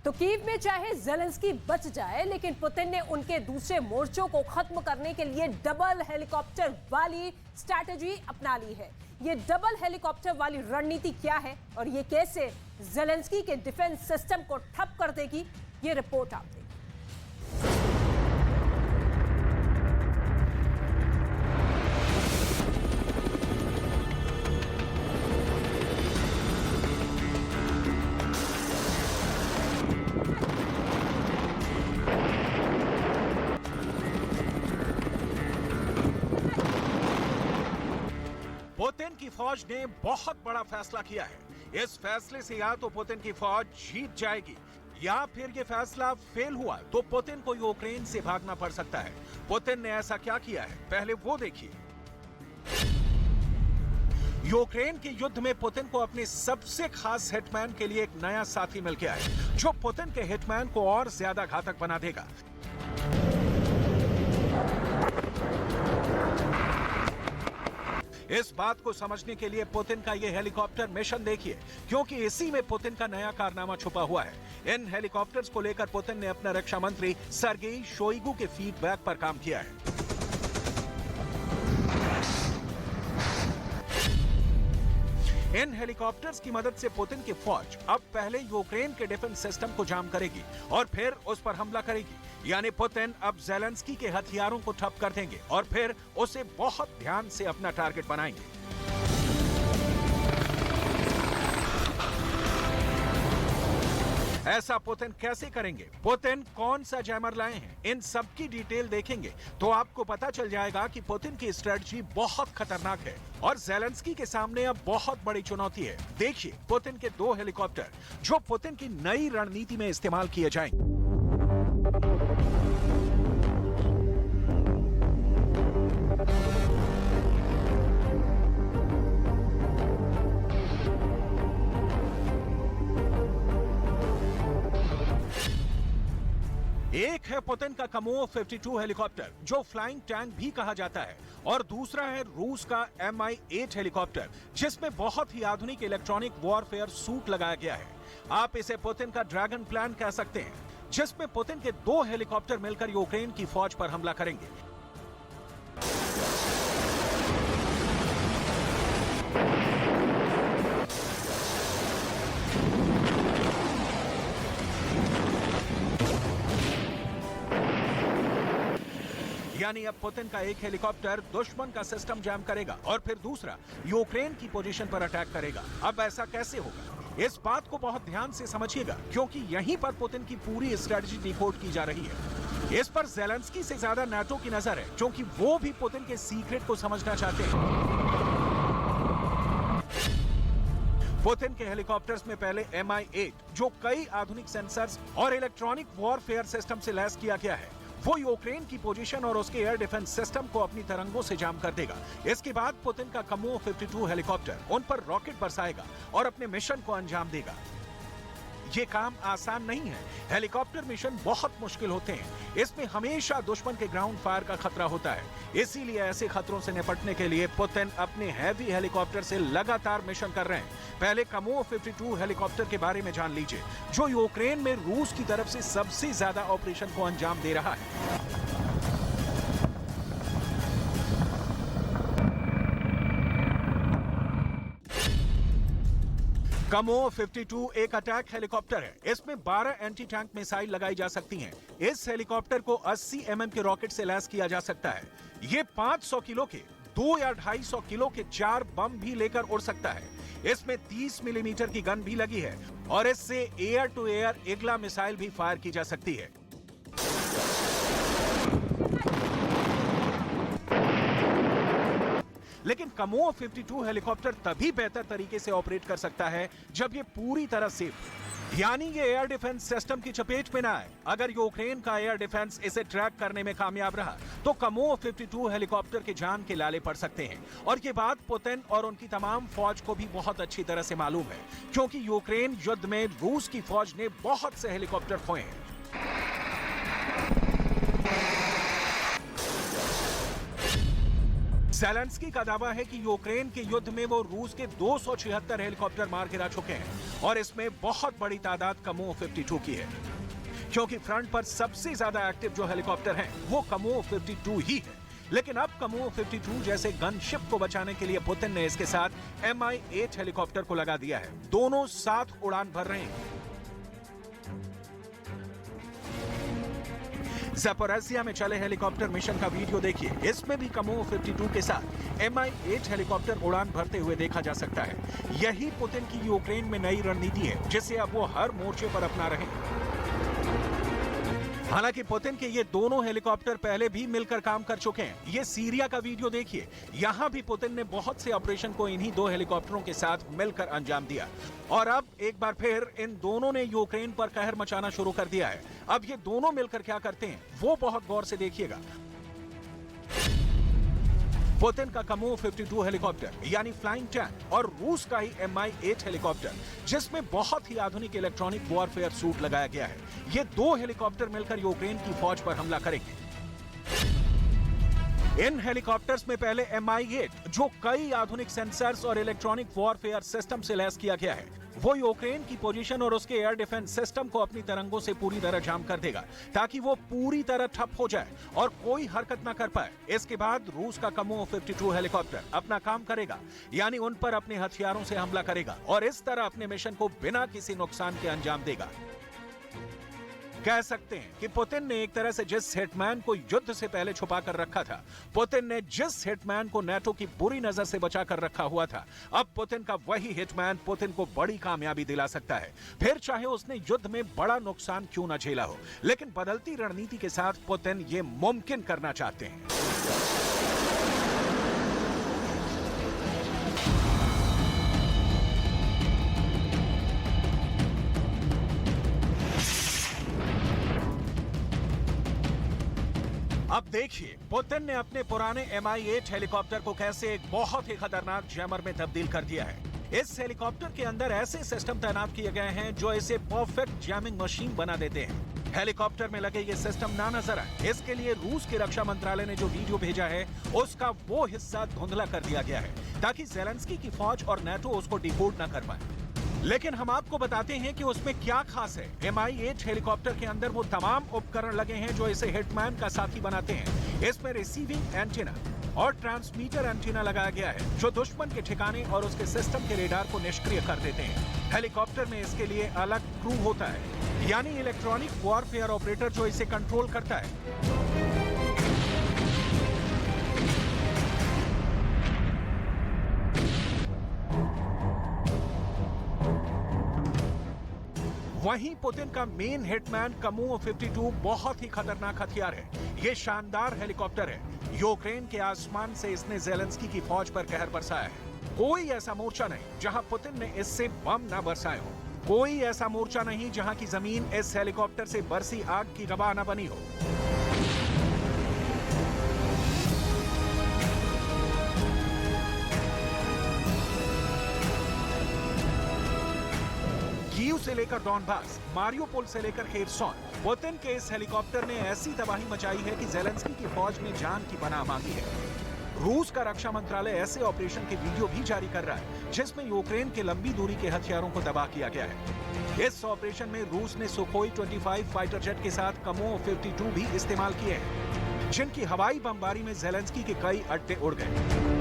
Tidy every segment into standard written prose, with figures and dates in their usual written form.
तो कीव में चाहे ज़ेलेंस्की बच जाए, लेकिन पुतिन ने उनके दूसरे मोर्चों को खत्म करने के लिए डबल हेलीकॉप्टर वाली स्ट्रैटेजी अपना ली है। ये डबल हेलीकॉप्टर वाली रणनीति क्या है और ये कैसे ज़ेलेंस्की के डिफेंस सिस्टम को ठप कर देगी, ये रिपोर्ट आप देखिए। पुतिन की फौज ने बहुत बड़ा फैसला किया है। इस फैसले से या तो पुतिन की फौज जीत जाएगी या फिर ये फैसला फेल हुआ तो पुतिन को यूक्रेन से भागना पड़ सकता है। पुतिन ने ऐसा क्या किया है, पहले वो देखिए। यूक्रेन के युद्ध में पुतिन को अपने सबसे खास हिटमैन के लिए एक नया साथी मिल गया है, जो पुतिन के हिटमैन को और ज्यादा घातक बना देगा। इस बात को समझने के लिए पुतिन का ये हेलीकॉप्टर मिशन देखिए, क्योंकि इसी में पुतिन का नया कारनामा छुपा हुआ है। इन हेलीकॉप्टर्स को लेकर पुतिन ने अपने रक्षा मंत्री सर्गेई शोइगु के फीडबैक पर काम किया है। इन हेलीकॉप्टर्स की मदद से पुतिन की फौज अब पहले यूक्रेन के डिफेंस सिस्टम को जाम करेगी और फिर उस पर हमला करेगी। यानी पुतिन अब ज़ेलेंस्की के हथियारों को ठप कर देंगे और फिर उसे बहुत ध्यान से अपना टारगेट बनाएंगे। ऐसा पुतिन कैसे करेंगे, पुतिन कौन सा जैमर लाए हैं, इन सब की डिटेल देखेंगे तो आपको पता चल जाएगा कि पुतिन की स्ट्रेटजी बहुत खतरनाक है और ज़ेलेंस्की के सामने अब बहुत बड़ी चुनौती है। देखिए पुतिन के 2 हेलीकॉप्टर जो पुतिन की नई रणनीति में इस्तेमाल किए जाएंगे। एक है पुतिन का कमोव 52 हेलीकॉप्टर, जो फ्लाइंग टैंक भी कहा जाता है, और दूसरा है रूस का Mi-8 हेलीकॉप्टर, जिसमें बहुत ही आधुनिक इलेक्ट्रॉनिक वॉरफेयर सूट लगाया गया है। आप इसे पुतिन का ड्रैगन प्लान कह सकते हैं, जिसमें पुतिन के 2 हेलीकॉप्टर मिलकर यूक्रेन की फौज पर हमला करेंगे। यानी अब पुतिन का एक हेलीकॉप्टर दुश्मन का सिस्टम जैम करेगा और फिर दूसरा यूक्रेन की पोजीशन पर अटैक करेगा। अब ऐसा कैसे होगा, इस बात को बहुत ध्यान से समझिएगा, क्योंकि यहीं पर पुतिन की पूरी स्ट्रेटजी डिकोड की जा रही है। इस पर ज़ेलेंस्की से ज्यादा नाटो की नजर है, क्योंकि वो भी पुतिन के सीक्रेट को समझना चाहते हैं। पुतिन के हेलीकॉप्टर्स में पहले Mi-8, जो कई आधुनिक सेंसर्स और इलेक्ट्रॉनिक वॉरफेयर सिस्टम से लैस किया गया है, वो यूक्रेन की पोजीशन और उसके एयर डिफेंस सिस्टम को अपनी तरंगों से जाम कर देगा। इसके बाद पुतिन का कमोव 52 हेलीकॉप्टर उन पर रॉकेट बरसाएगा और अपने मिशन को अंजाम देगा। ये काम आसान नहीं है। हेलीकॉप्टर मिशन बहुत मुश्किल होते हैं। इसमें हमेशा दुश्मन के ग्राउंड फायर का खतरा होता है। इसीलिए ऐसे खतरों से निपटने के लिए पुतिन अपने हैवी हेलीकॉप्टर से लगातार मिशन कर रहे हैं। पहले कमोव 52 हेलीकॉप्टर के बारे में जान लीजिए, जो यूक्रेन में रूस की तरफ से सबसे ज्यादा ऑपरेशन को अंजाम दे रहा है। कमोव 52 एक अटैक हेलीकॉप्टर है। इसमें 12 एंटी टैंक मिसाइल लगाई जा सकती हैं। इस हेलीकॉप्टर को 80 mm के रॉकेट से लैस किया जा सकता है। ये 500 किलो के 2 या 250 किलो के 4 बम भी लेकर उड़ सकता है। इसमें 30 मिलीमीटर की गन भी लगी है और इससे air to air Igla missile भी फायर की जा सकती है। लेकिन कमोव 52 हेलीकॉप्टर तभी बेहतर तरीके से ऑपरेट कर सकता है जब ये पूरी तरह सेफ हो, यानी ये एयर डिफेंस सिस्टम की चपेट में ना आए। अगर यूक्रेन का एयर डिफेंस इसे ट्रैक करने में कामयाब रहा तो कमोव 52 हेलीकॉप्टर के जान के लाले पड़ सकते हैं। और ये बात पुतिन और उनकी तमाम फौज को भी बहुत अच्छी तरह से मालूम है, क्योंकि यूक्रेन युद्ध में रूस की फौज ने बहुत से हेलीकॉप्टर खोए हैं। ज़ेलेंस्की का दावा है कि यूक्रेन के युद्ध में वो रूस के 276 हेलीकॉप्टर मार गिरा चुके हैं और इसमें बहुत बड़ी तादाद कमो 52 की है, क्योंकि फ्रंट पर सबसे ज्यादा एक्टिव जो हेलीकॉप्टर हैं वो कमो 52 ही है। लेकिन अब कमो 52 जैसे गनशिप को बचाने के लिए पुतिन ने इसके साथ Mi-8 हेलीकॉप्टर को लगा दिया है। दोनों साथ उड़ान भर रहे हैं। ज़पोरिज़िया में चले हेलीकॉप्टर मिशन का वीडियो देखिए। इसमें भी कमो 52 के साथ Mi-8 हेलीकॉप्टर उड़ान भरते हुए देखा जा सकता है। यही पुतिन की यूक्रेन में नई रणनीति है, जिसे अब वो हर मोर्चे पर अपना रहे हैं। हालांकि पुतिन के ये दोनों हेलीकॉप्टर पहले भी मिलकर काम कर चुके हैं। ये सीरिया का वीडियो देखिए। यहां भी पुतिन ने बहुत से ऑपरेशन को इन्हीं दो हेलीकॉप्टरों के साथ मिलकर अंजाम दिया और अब एक बार फिर इन दोनों ने यूक्रेन पर कहर मचाना शुरू कर दिया है। अब ये दोनों मिलकर क्या करते हैं वो बहुत गौर से देखिएगा। पुतिन का कमो 52 हेलीकॉप्टर यानी फ्लाइंग टैंक और रूस का ही Mi-8 हेलीकॉप्टर, जिसमें बहुत ही आधुनिक इलेक्ट्रॉनिक वॉरफेयर सूट लगाया गया है। ये दो हेलीकॉप्टर मिलकर यूक्रेन की फौज पर हमला करेंगे। इन हेलीकॉप्टर्स में पहले Mi-8, जो कई आधुनिक सेंसर्स और इलेक्ट्रॉनिक वॉरफेयर सिस्टम से लैस किया गया है, वो यूक्रेन की पोजीशन और उसके एयर डिफेंस सिस्टम को अपनी तरंगों से पूरी तरह जाम कर देगा, ताकि वो पूरी तरह ठप हो जाए और कोई हरकत ना कर पाए। इसके बाद रूस का कमो 52 हेलीकॉप्टर अपना काम करेगा, यानी उन पर अपने हथियारों से हमला करेगा और इस तरह अपने मिशन को बिना किसी नुकसान के अंजाम देगा। कह सकते हैं कि पुतिन ने एक तरह से जिस हिटमैन को युद्ध से पहले छुपा कर रखा था, पुतिन ने जिस हिटमैन को नेटो की बुरी नजर से बचा कर रखा हुआ था, अब पुतिन का वही हिटमैन पुतिन को बड़ी कामयाबी दिला सकता है। फिर चाहे उसने युद्ध में बड़ा नुकसान क्यों ना झेला हो, लेकिन बदलती रणनीति के साथ पुतिन ये मुमकिन करना चाहते हैं। अब देखिए पुतिन ने अपने पुराने Mi-8 हेलीकॉप्टर को कैसे एक बहुत ही खतरनाक जैमर में तब्दील कर दिया है। इस हेलीकॉप्टर के अंदर ऐसे सिस्टम तैनात किए गए हैं जो इसे परफेक्ट जैमिंग मशीन बना देते हैं। हेलीकॉप्टर में लगे ये सिस्टम ना नजर आए, इसके लिए रूस के रक्षा मंत्रालय ने जो वीडियो भेजा है उसका वो हिस्सा धुंधला कर दिया गया है, ताकि ज़ेलेंस्की की फौज और नेटो उसको डिकोड ना कर पाए। लेकिन हम आपको बताते हैं कि उसमें क्या खास है। Mi-8 हेलीकॉप्टर के अंदर वो तमाम उपकरण लगे हैं जो इसे हिटमैन का साथी बनाते हैं। इसमें रिसीविंग एंटीना और ट्रांसमीटर एंटीना लगाया गया है, जो दुश्मन के ठिकाने और उसके सिस्टम के रेडार को निष्क्रिय कर देते हैं। हेलीकॉप्टर में इसके लिए अलग क्रू होता है, यानी इलेक्ट्रॉनिक वॉरफेयर ऑपरेटर जो इसे कंट्रोल करता है। वहीं पुतिन का मेन हिटमैन कमो 52 बहुत ही खतरनाक हथियार है। ये शानदार हेलीकॉप्टर है। यूक्रेन के आसमान से इसने ज़ेलेंस्की की फौज पर कहर बरसाया है। कोई ऐसा मोर्चा नहीं जहां पुतिन ने इससे बम न बरसाए हो। कोई ऐसा मोर्चा नहीं जहां की जमीन इस हेलीकॉप्टर से बरसी आग की गवाह न बनी हो। कीव से लेकर डॉनबास, मारियोपोल से लेकर खेरसॉन, पुतिन के इस हेलीकॉप्टर ने ऐसी तबाही मचाई है कि ज़ेलेंस्की की फौज ने जान की पनाह मांगी है। रूस का रक्षा मंत्रालय ऐसे ऑपरेशन के वीडियो भी जारी कर रहा है जिसमें यूक्रेन के लंबी दूरी के हथियारों को तबाह किया गया है। इस ऑपरेशन में रूस ने सुखोई 25 फाइटर जेट के साथ कमो 52 भी इस्तेमाल किए हैं, जिनकी हवाई बमबारी में ज़ेलेंस्की के कई अड्डे उड़ गए।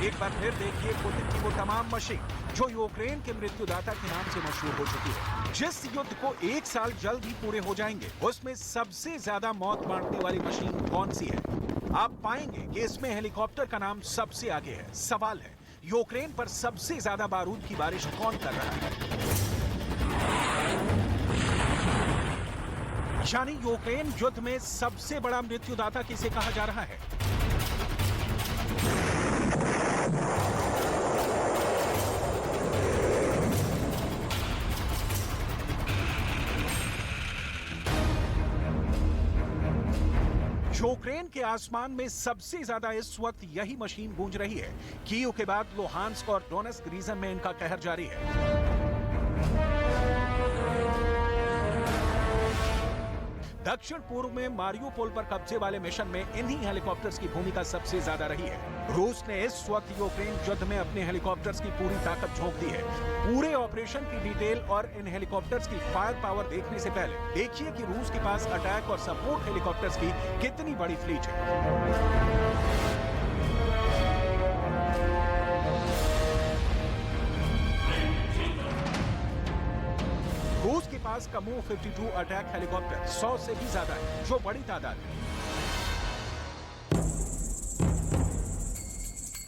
एक बार फिर देखिए पुतिन की वो तमाम मशीन जो यूक्रेन के मृत्युदाता के नाम से मशहूर हो चुकी है। जिस युद्ध को 1 साल जल्द ही पूरे हो जाएंगे, उसमें सबसे ज्यादा मौत बांटने वाली मशीन कौन सी है? आप पाएंगे कि इसमें हेलीकॉप्टर का नाम सबसे आगे है। सवाल है, यूक्रेन पर सबसे ज्यादा बारूद की बारिश कौन कर रहा है? यानी यूक्रेन युद्ध में सबसे बड़ा मृत्युदाता किसे कहा जा रहा है? यूक्रेन के आसमान में सबसे ज्यादा इस वक्त यही मशीन गूंज रही है। कीव के बाद लुहांस्क और डोनेस्क रीजन में इनका कहर जारी है। दक्षिण पूर्व में मारियोपोल पर कब्जे वाले मिशन में इन्हीं हेलीकॉप्टर्स की भूमिका सबसे ज्यादा रही है। रूस ने इस वक्त यूक्रेन युद्ध में अपने हेलीकॉप्टर्स की पूरी ताकत झोंक दी है। पूरे ऑपरेशन की डिटेल और इन हेलीकॉप्टर्स की फायर पावर देखने से पहले देखिए कि रूस के पास अटैक और सपोर्ट हेलीकॉप्टर्स की कितनी बड़ी फ्लीट है। रूस के पास कमो 52 अटैक हेलीकॉप्टर 100 से भी ज्यादा है, जो बड़ी तादाद है।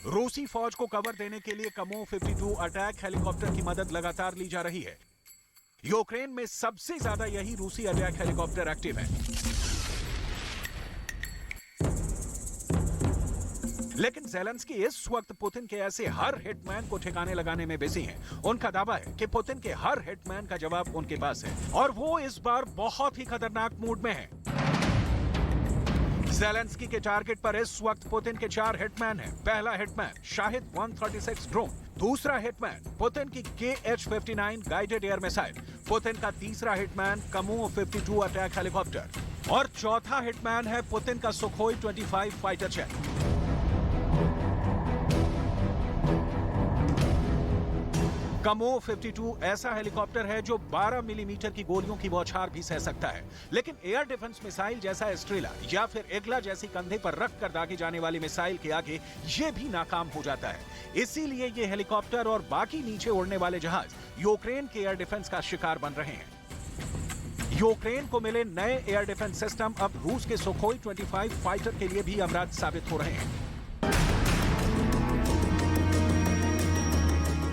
रूसी फौज को कवर देने के लिए कमो 52 अटैक हेलीकॉप्टर की मदद लगातार ली जा रही है। यूक्रेन में सबसे ज्यादा यही रूसी अटैक हेलीकॉप्टर एक्टिव है। लेकिन ज़ेलेंस्की इस वक्त पुतिन के ऐसे हर हिटमैन को ठिकाने लगाने में बिजी हैं। उनका दावा है कि पुतिन के हर हिटमैन का जवाब उनके पास है और वो इस बार बहुत ही खतरनाक मूड में है। ज़ेलेंस्की के टारगेट पर इस वक्त पुतिन के 4 हिटमैन हैं। पहला हिटमैन शाहिद 136 ड्रोन, दूसरा हिटमैन पुतिन की KH-59 guided air missile, Putin का तीसरा हिटमैन कमो 52 अटैक हेलीकॉप्टर और चौथा हिटमैन है पुतिन का सुखोई 25 फाइटर जेट। कमो 52 ऐसा हेलीकॉप्टर है जो 12 मिलीमीटर की गोलियों की बौछार भी सह सकता है, लेकिन एयर डिफेंस मिसाइल जैसा एस्ट्रेला या फिर एगला जैसी कंधे पर रख कर दागे जाने वाली मिसाइल के आगे ये भी नाकाम हो जाता है। इसीलिए ये हेलीकॉप्टर और बाकी नीचे उड़ने वाले जहाज यूक्रेन के एयर डिफेंस का शिकार बन रहे हैं। यूक्रेन को मिले नए एयर डिफेंस सिस्टम अब रूस के सुखोई 25 फाइटर के लिए भी अमराज साबित हो रहे हैं।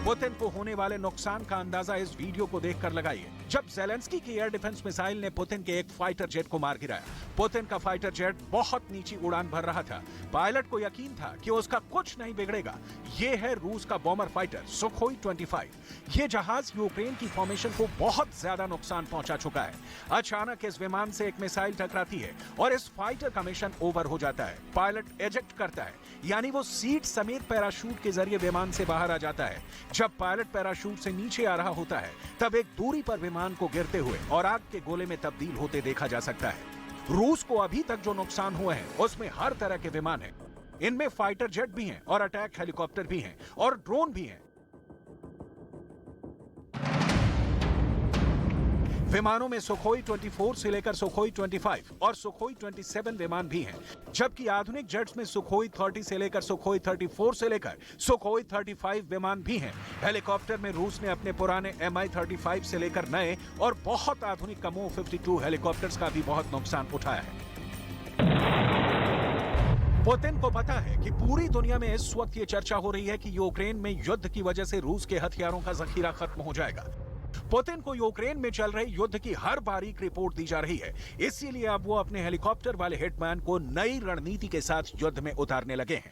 पुतिन को होने वाले नुकसान का अंदाजा इस वीडियो को देखकर लगाइए। जब ज़ेलेंस्की की एयर डिफेंस मिसाइल ने पुतिन के एक फाइटर जेट को मार गिराया, पुतिन का फाइटर जेट बहुत नीची उड़ान भर रहा था। पायलट को यकीन था कि उसका कुछ नहीं बिगड़ेगा। ये है रूस का बॉम्बर फाइटर सुखोई 25। ये जहाज यूक्रेन की फॉर्मेशन को बहुत ज्यादा नुकसान पहुंचा चुका है। अचानक इस विमान से एक मिसाइल टकराती है और इस फाइटर का मिशन ओवर हो जाता है। पायलट एजेक्ट करता है, यानी वो सीट समेत पैराशूट के जरिए विमान से बाहर आ जाता है। जब पायलट पैराशूट से नीचे आ रहा होता है, तब एक दूरी पर विमान को गिरते हुए और आग के गोले में तब्दील होते देखा जा सकता है। रूस को अभी तक जो नुकसान हुए हैं उसमें हर तरह के विमान हैं। इनमें फाइटर जेट भी हैं और अटैक हेलीकॉप्टर भी हैं और ड्रोन भी हैं। विमानों में सुखोई 24 से लेकर सुखोई 25 और सुखोई 27 विमान भी हैं, जबकि आधुनिक जेट्स में सुखोई 30 से लेकर सुखोई 34 से लेकर सुखोई 35 विमान भी हैं। हेलीकॉप्टर में रूस ने अपने पुराने Mi-35 से लेकर नए और बहुत आधुनिक कमो 52 हेलीकॉप्टर्स का भी बहुत नुकसान उठाया है। पुतिन को पता है कि पूरी दुनिया में इस वक्त ये चर्चा हो रही है कि यूक्रेन में युद्ध की वजह से रूस के हथियारों का जखीरा खत्म हो जाएगा। पुतिन को यूक्रेन में चल रहे युद्ध की हर बारीक रिपोर्ट दी जा रही है, इसीलिए अब वो अपने हेलीकॉप्टर वाले हिटमैन को नई रणनीति के साथ युद्ध में उतारने लगे हैं।